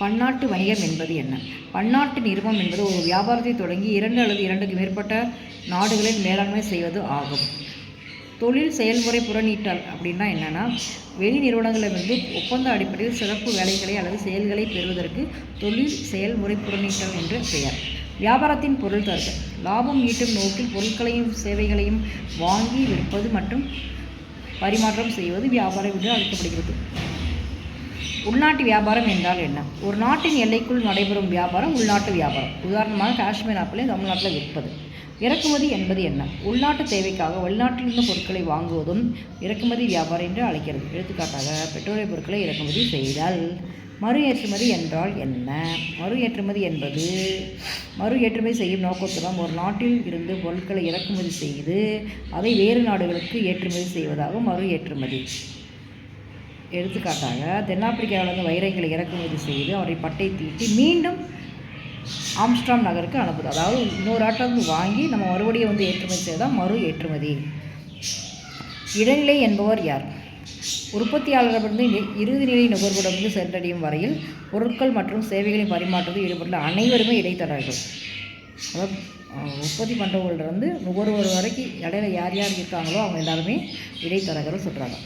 பன்னாட்டு வணிகம் என்பது என்ன? பன்னாட்டு நிறுவனம் என்பது ஒரு வியாபாரத்தை தொடங்கி 2 அல்லது 2க்கு மேற்பட்ட நாடுகளில் மேலாண்மை செய்வது ஆகும். தொழில் செயல்முறை புறநீட்டல் அப்படின்னா என்னென்னா, வெளி நிறுவனங்களிலிருந்து ஒப்பந்த அடிப்படையில் சிறப்பு வேலைகளை அல்லது செயல்களை பெறுவதற்கு தொழில் செயல்முறை புறநீட்டல் என்று பெயர். வியாபாரத்தின் பொருள் தருதல், லாபம் ஈட்டும் நோக்கில் பொருட்களையும் சேவைகளையும் வாங்கி விற்பது மற்றும் பரிமாற்றம் செய்வது வியாபாரம் என்று அழைக்கப்படுகிறது. உள்நாட்டு வியாபாரம் என்றால் என்ன? ஒரு நாட்டின் எல்லைக்குள் நடைபெறும் வியாபாரம் உள்நாட்டு வியாபாரம். உதாரணமாக காஷ்மீர் ஆப்பிளை தமிழ்நாட்டில் விற்பது. இறக்குமதி என்பது என்ன? உள்நாட்டு தேவைக்காக வெளிநாட்டிலிருந்து பொருட்களை வாங்குவதும் இறக்குமதி வியாபாரம் என்று அழைக்கிறது. எடுத்துக்காட்டாக பெட்ரோலிய பொருட்களை இறக்குமதி செய்தல். மறு ஏற்றுமதி என்றால் என்ன? மறு ஏற்றுமதி என்பது மறு ஏற்றுமதி செய்யும் நோக்கத்துடன் ஒரு நாட்டில் இருந்து பொருட்களை இறக்குமதி செய்து அதை வேறு நாடுகளுக்கு ஏற்றுமதி செய்வதாகும் மறு ஏற்றுமதி. எடுத்துக்காட்டாக தென்னாப்பிரிக்காவிலிருந்து வைரங்களை இறக்குமதி செய்து அவரை பட்டை தீட்டி மீண்டும் ஆம்ஸ்டாம் நகருக்கு அனுப்புது. அதாவது இன்னொரு ஆட்டிலிருந்து வாங்கி நம்ம மறுபடியும் ஏற்றுமதி செய்தால் மறு ஏற்றுமதி. இடைநிலை என்பவர் யார்? உற்பத்தியாளரிடமிருந்து இறுதிநிலை நுகர்வோரிடமிருந்து சென்றடையும் வரையில் பொருட்கள் மற்றும் சேவைகளின் பரிமாற்றத்தில் ஈடுபட்டுள்ள அனைவருமே இடைத்தரகர்கள். அதாவது உற்பத்தி பண்ணுறவங்கள்ட்ட நுகர்வோர் வரைக்கும் இடையில யார் யார் இருக்காங்களோ அவங்க எல்லாருமே இடைத்தரகர்கள் சொல்கிறாங்க.